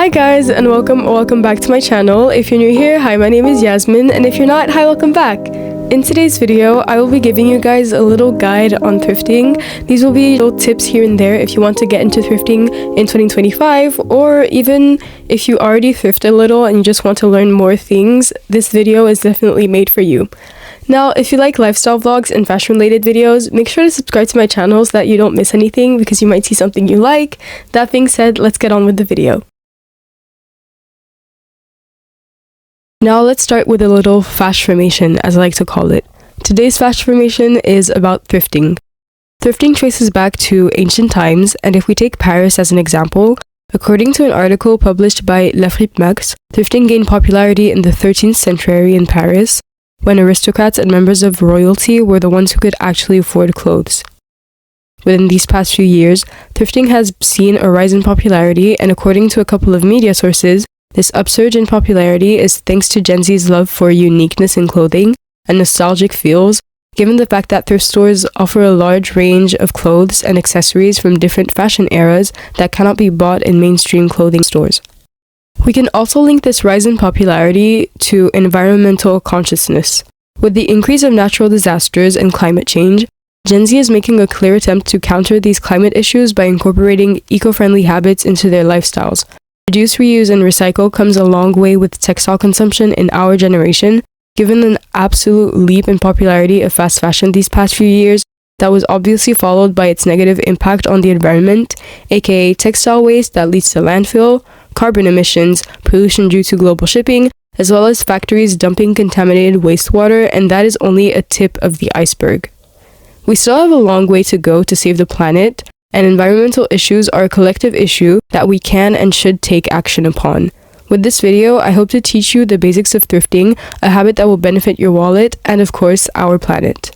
Hi guys, and welcome back to my channel. If you're new here, hi, my name is Yasmine, and if you're not, hi, welcome back. In today's video, I will be giving you guys a little guide on thrifting. These will be little tips here and there if you want to get into thrifting in 2025, or even if you already thrift a little and you just want to learn more things, this video is definitely made for you. Now, if you like lifestyle vlogs and fashion related videos, make sure to subscribe to my channel so that you don't miss anything because you might see something you like. That being said, let's get on with the video. Now let's start with a little fashformation, as I like to call it. Today's fashformation is about thrifting. Thrifting traces back to ancient times, and if we take Paris as an example, according to an article published by Thrift, thrifting gained popularity in the 13th century in Paris, when aristocrats and members of royalty were the ones who could actually afford clothes. Within these past few years, thrifting has seen a rise in popularity, and according to a couple of media sources, this upsurge in popularity is thanks to Gen Z's love for uniqueness in clothing and nostalgic feels, given the fact that thrift stores offer a large range of clothes and accessories from different fashion eras that cannot be bought in mainstream clothing stores. We can also link this rise in popularity to environmental consciousness. With the increase of natural disasters and climate change, Gen Z is making a clear attempt to counter these climate issues by incorporating eco-friendly habits into their lifestyles. Reduce, reuse, and recycle comes a long way with textile consumption in our generation, given an absolute leap in popularity of fast fashion these past few years that was obviously followed by its negative impact on the environment, aka textile waste that leads to landfill, carbon emissions, pollution due to global shipping, as well as factories dumping contaminated wastewater, and that is only a tip of the iceberg. We still have a long way to go to save the planet, and environmental issues are a collective issue that we can and should take action upon. With this video, I hope to teach you the basics of thrifting, a habit that will benefit your wallet and, of course, our planet.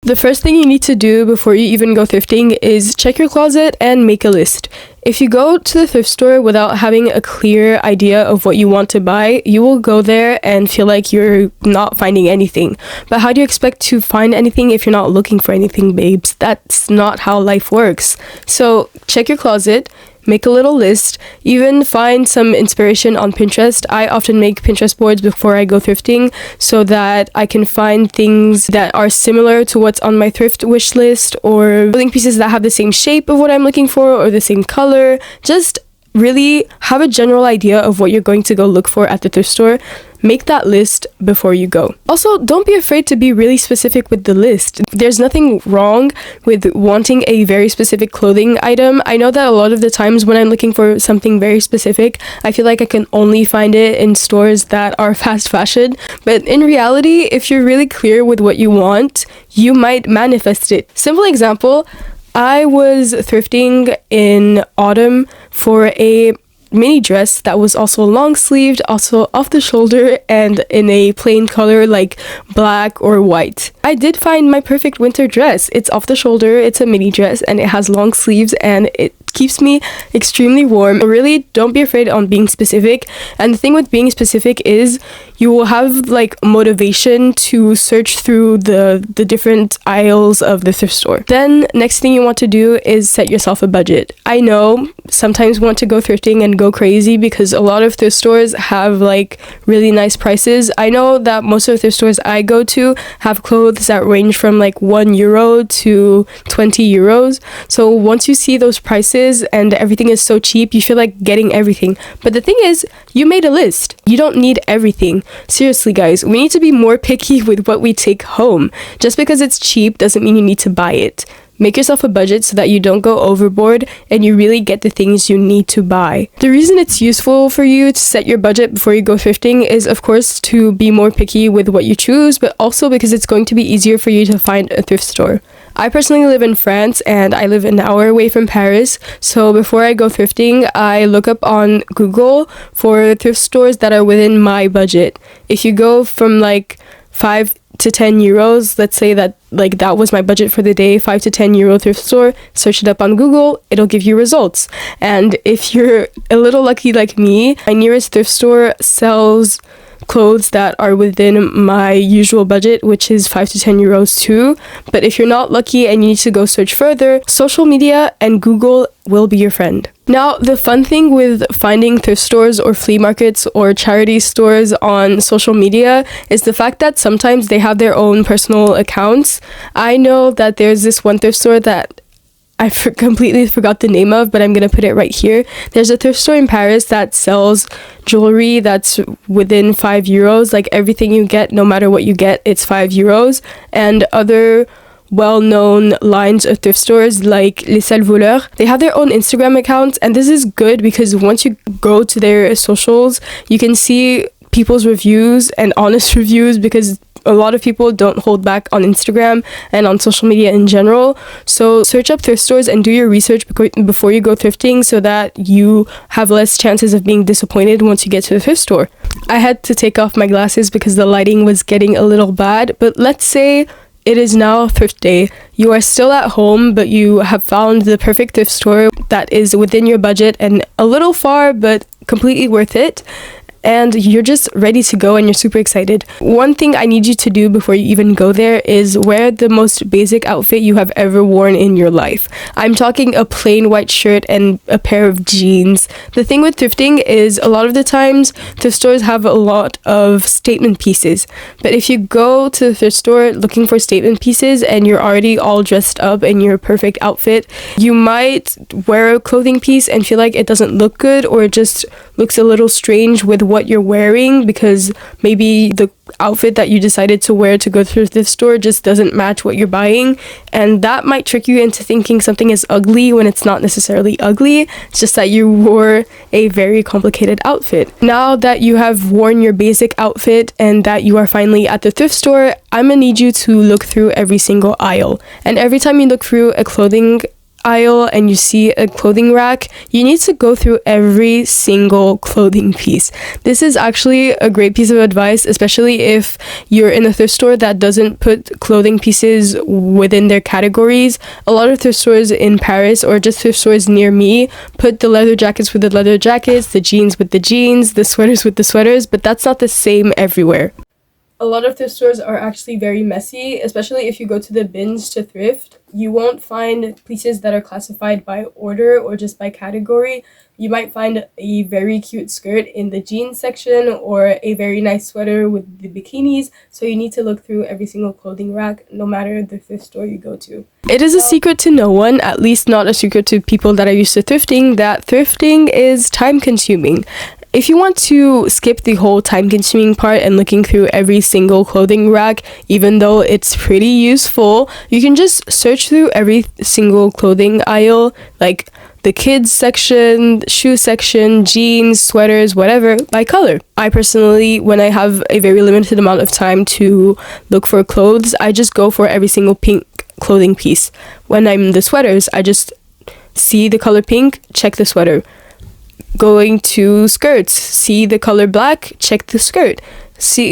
The first thing you need to do before you even go thrifting is check your closet and make a list. If you go to the thrift store without having a clear idea of what you want to buy, you will go there and feel like you're not finding anything. But how do you expect to find anything if you're not looking for anything, babes? That's not how life works. So check your closet. Make a little list, even find some inspiration on Pinterest. I often make Pinterest boards before I go thrifting so that I can find things that are similar to what's on my thrift wish list, or clothing pieces that have the same shape of what I'm looking for or the same color. Just really have a general idea of what you're going to go look for at the thrift store. Make that list before you go. Also, don't be afraid to be really specific with the list. There's nothing wrong with wanting a very specific clothing item. I know that a lot of the times when I'm looking for something very specific, I feel like I can only find it in stores that are fast fashion. But in reality, if you're really clear with what you want, you might manifest it. Simple example, I was thrifting in autumn for a mini dress that was also long sleeved, also off the shoulder, and in a plain color like black or white. I did find my perfect winter dress. It's off the shoulder, it's a mini dress, and it has long sleeves, and it keeps me extremely warm. Really, don't be afraid on being specific. And the thing with being specific is you will have like motivation to search through the different aisles of the thrift store. Then next thing you want to do is set yourself a budget. I know sometimes we want to go thrifting and go crazy because a lot of thrift stores have like really nice prices. I know that most of the thrift stores I go to have clothes that range from like €1 to 20 euros. So once you see those prices and everything is so cheap, you feel like getting everything. But the thing is, you made a list. You don't need everything. Seriously, guys, we need to be more picky with what we take home. Just because it's cheap doesn't mean you need to buy it. Make yourself a budget so that you don't go overboard and you really get the things you need to buy. The reason it's useful for you to set your budget before you go thrifting is, of course, to be more picky with what you choose, but also because it's going to be easier for you to find a thrift store. I personally live in France and I live an hour away from Paris, so before I go thrifting, I look up on Google for thrift stores that are within my budget. If you go from like 5 to 10 euros, let's say that like that was my budget for the day, 5 to 10 euro thrift store, search it up on Google, it'll give you results. And if you're a little lucky like me, my nearest thrift store sells clothes that are within my usual budget, which is 5 to 10 euros too. But if you're not lucky and you need to go search further, social media and Google will be your friend. Now, the fun thing with finding thrift stores or flea markets or charity stores on social media is the fact that sometimes they have their own personal accounts. I know that there's this one thrift store that I completely forgot the name of, but I'm going to put it right here. There's a thrift store in Paris that sells jewelry that's within 5 euros. Like everything you get, no matter what you get, it's 5 euros. And other well-known lines of thrift stores like Les Sales Voleurs, they have their own Instagram accounts, and this is good because once you go to their socials, you can see people's reviews and honest reviews, because a lot of people don't hold back on Instagram and on social media in general. So search up thrift stores and do your research before you go thrifting so that you have less chances of being disappointed once you get to the thrift store. I had to take off my glasses because the lighting was getting a little bad, but let's say it is now thrift day. You are still at home, but you have found the perfect thrift store that is within your budget and a little far, but completely worth it. And you're just ready to go and you're super excited. One thing I need you to do before you even go there is wear the most basic outfit you have ever worn in your life. I'm talking a plain white shirt and a pair of jeans. The thing with thrifting is a lot of the times thrift stores have a lot of statement pieces. But if you go to the thrift store looking for statement pieces and you're already all dressed up in your perfect outfit, you might wear a clothing piece and feel like it doesn't look good, or it just looks a little strange with what you're wearing, because maybe the outfit that you decided to wear to go through the store just doesn't match what you're buying, and that might trick you into thinking something is ugly when it's not necessarily ugly. It's just that you wore a very complicated outfit. Now that you have worn your basic outfit and that you are finally at the thrift store, I'm gonna need you to look through every single aisle, and every time you look through a clothing aisle and you see a clothing rack, you need to go through every single clothing piece. This is actually a great piece of advice, especially if you're in a thrift store that doesn't put clothing pieces within their categories. A lot of thrift stores in Paris, or just thrift stores near me, put the leather jackets with the leather jackets, the jeans with the jeans, the sweaters with the sweaters, but that's not the same everywhere. A lot of thrift stores are actually very messy, especially if you go to the bins to thrift. You won't find pieces that are classified by order or just by category. You might find a very cute skirt in the jeans section or a very nice sweater with the bikinis, so you need to look through every single clothing rack, no matter the thrift store you go to. It is a secret to no one, at least not a secret to people that are used to thrifting, that thrifting is time consuming. If you want to skip the whole time-consuming part and looking through every single clothing rack, even though it's pretty useful, you can just search through every single clothing aisle, like the kids section, shoe section, jeans, sweaters, whatever, by color. I personally, when I have a very limited amount of time to look for clothes, I just go for every single pink clothing piece. When I'm the sweaters, I just see the color pink, check the sweater. Going to skirts, see the color black, check the skirt.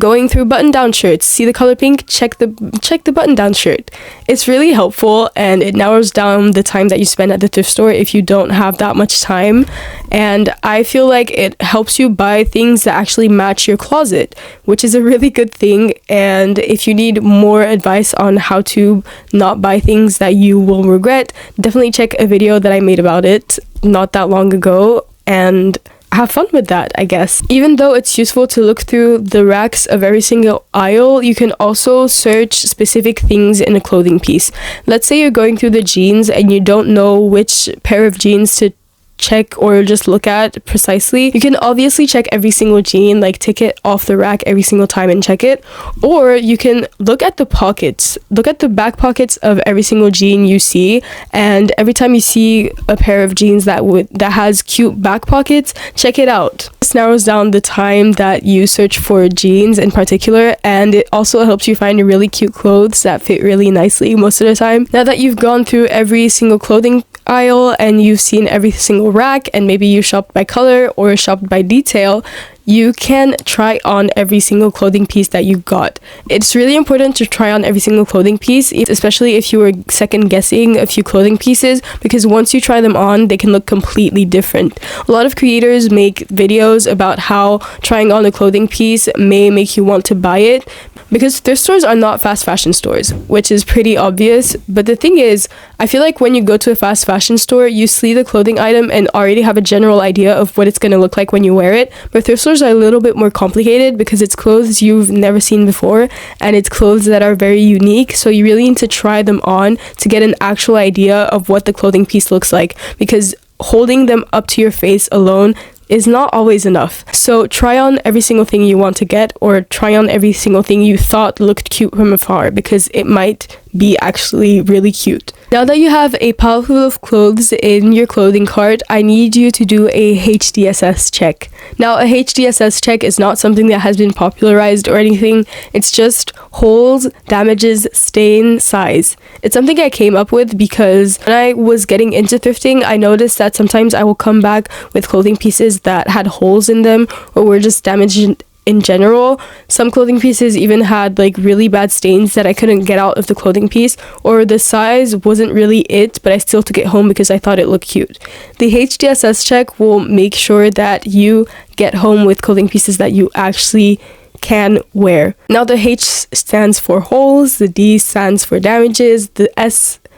Going through button-down shirts, see the color pink, check the button-down shirt. It's really helpful, and it narrows down the time that you spend at the thrift store if you don't have that much time. And I feel like it helps you buy things that actually match your closet, which is a really good thing. And if you need more advice on how to not buy things that you will regret, definitely check a video that I made about it not that long ago, and have fun with that, I guess. Even though it's useful to look through the racks of every single aisle, you can also search specific things in a clothing piece. Let's say you're going through the jeans and you don't know which pair of jeans to check or just look at precisely. You can obviously check every single jean, like take it off the rack every single time and check it, or you can look at the pockets, look at the back pockets of every single jean you see, and every time you see a pair of jeans that has cute back pockets, check it out. This narrows down the time that you search for jeans in particular, and it also helps you find really cute clothes that fit really nicely most of the time. Now that you've gone through every single clothing aisle and you've seen every single rack, and maybe you shopped by color or shopped by detail, you can try on every single clothing piece that you got. It's really important to try on every single clothing piece, especially if you were second guessing a few clothing pieces, because once you try them on, they can look completely different. A lot of creators make videos about how trying on a clothing piece may make you want to buy it, because thrift stores are not fast fashion stores, which is pretty obvious. But the thing is, I feel like when you go to a fast fashion store, you see the clothing item and already have a general idea of what it's going to look like when you wear it. But thrift stores are a little bit more complicated because it's clothes you've never seen before, and it's clothes that are very unique. So you really need to try them on to get an actual idea of what the clothing piece looks like, because holding them up to your face alone is not always enough. So try on every single thing you want to get, or try on every single thing you thought looked cute from afar, because it might be actually really cute. Now that you have a pile full of clothes in your clothing cart, I need you to do a HDSS check. Now, a HDSS check is not something that has been popularized or anything. It's just holes, damages, stain, size. It's something I came up with because when I was getting into thrifting, I noticed that sometimes I will come back with clothing pieces that had holes in them or were just damaged in general. Some clothing pieces even had like really bad stains that I couldn't get out of the clothing piece, or the size wasn't really it, but I still took it home because I thought it looked cute. The HDSS check will make sure that you get home with clothing pieces that you actually can wear. Now, the H stands for holes, the D stands for damages, the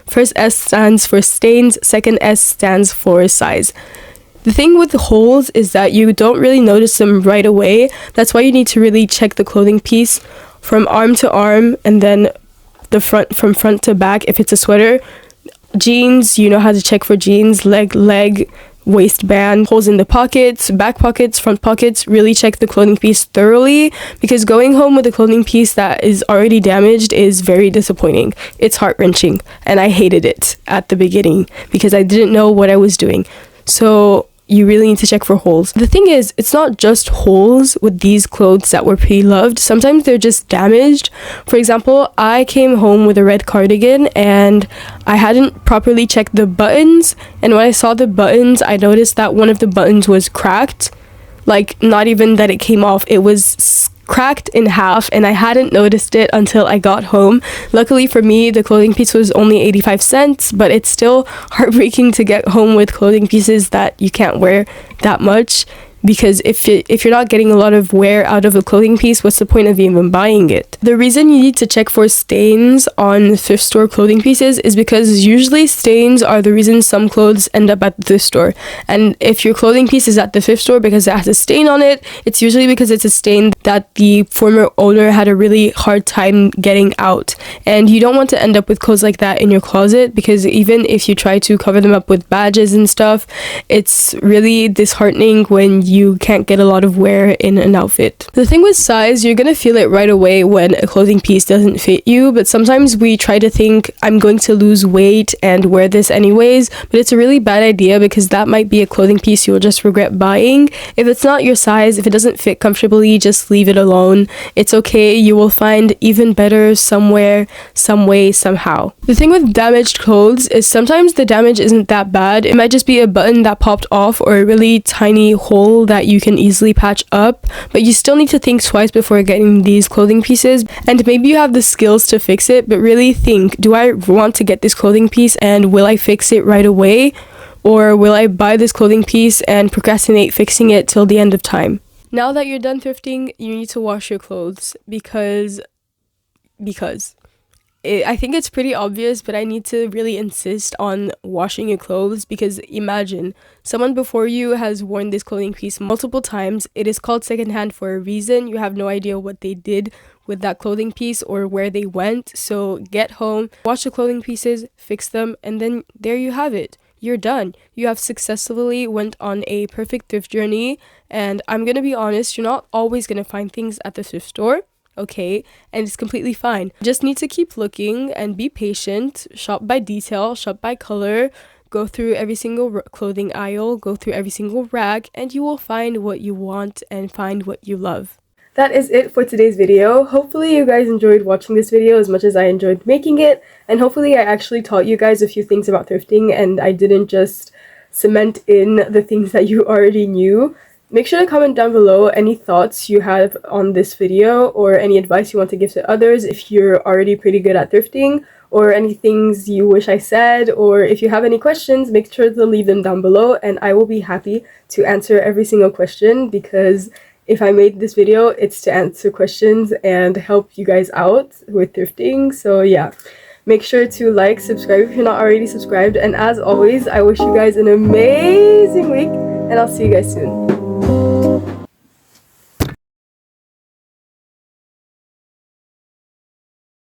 first S stands for stains, second S stands for size. The thing with the holes is that you don't really notice them right away. That's why you need to really check the clothing piece from arm to arm, and then the front from front to back if it's a sweater. Jeans, you know how to check for jeans, leg, waistband, holes in the pockets, back pockets, front pockets. Really check the clothing piece thoroughly, because going home with a clothing piece that is already damaged is very disappointing. It's heart-wrenching, and I hated it at the beginning because I didn't know what I was doing. So you really need to check for holes. The thing is, it's not just holes with these clothes that were pre-loved. Sometimes they're just damaged. For example, I came home with a red cardigan and I hadn't properly checked the buttons. And when I saw the buttons, I noticed that one of the buttons was cracked. Like, not even that it came off, it was cracked in half, and I hadn't noticed it until I got home. Luckily for me, the clothing piece was only 85 cents, but it's still heartbreaking to get home with clothing pieces that you can't wear that much, because if you're not getting a lot of wear out of a clothing piece, what's the point of even buying it? The reason you need to check for stains on thrift store clothing pieces is because usually stains are the reason some clothes end up at the thrift store. And if your clothing piece is at the thrift store because it has a stain on it, it's usually because it's a stain that the former owner had a really hard time getting out. And you don't want to end up with clothes like that in your closet, because even if you try to cover them up with badges and stuff, it's really disheartening when you can't get a lot of wear in an outfit. The thing with size, you're gonna feel it right away when a clothing piece doesn't fit you, but sometimes we try to think, I'm going to lose weight and wear this anyways, but it's a really bad idea, because that might be a clothing piece you'll just regret buying. If it's not your size, if it doesn't fit comfortably, just leave it alone. It's okay, you will find even better somewhere, some way, somehow. The thing with damaged clothes is sometimes the damage isn't that bad. It might just be a button that popped off or a really tiny hole that you can easily patch up, but you still need to think twice before getting these clothing pieces. And maybe you have the skills to fix it, but really think, do I want to get this clothing piece, and will I fix it right away? Or will I buy this clothing piece and procrastinate fixing it till the end of time? Now that you're done thrifting, you need to wash your clothes, because I think it's pretty obvious, but I need to really insist on washing your clothes, because imagine someone before you has worn this clothing piece multiple times. It is called secondhand for a reason. You have no idea what they did with that clothing piece or where they went. So get home, wash the clothing pieces, fix them, and then there you have it. You're done. You have successfully went on a perfect thrift journey. And I'm gonna be honest, you're not always gonna find things at the thrift store. Okay, and it's completely fine. You just need to keep looking and be patient. Shop by detail, shop by color, go through every single clothing aisle, go through every single rack, and you will find what you want and find what you love. That is it for today's video. Hopefully you guys enjoyed watching this video as much as I enjoyed making it, and hopefully I actually taught you guys a few things about thrifting and I didn't just cement in the things that you already knew. Make sure to comment down below any thoughts you have on this video or any advice you want to give to others if you're already pretty good at thrifting, or any things you wish I said, or if you have any questions, make sure to leave them down below and I will be happy to answer every single question, because if I made this video, it's to answer questions and help you guys out with thrifting. So yeah, make sure to like, subscribe if you're not already subscribed, and as always, I wish you guys an amazing week and I'll see you guys soon.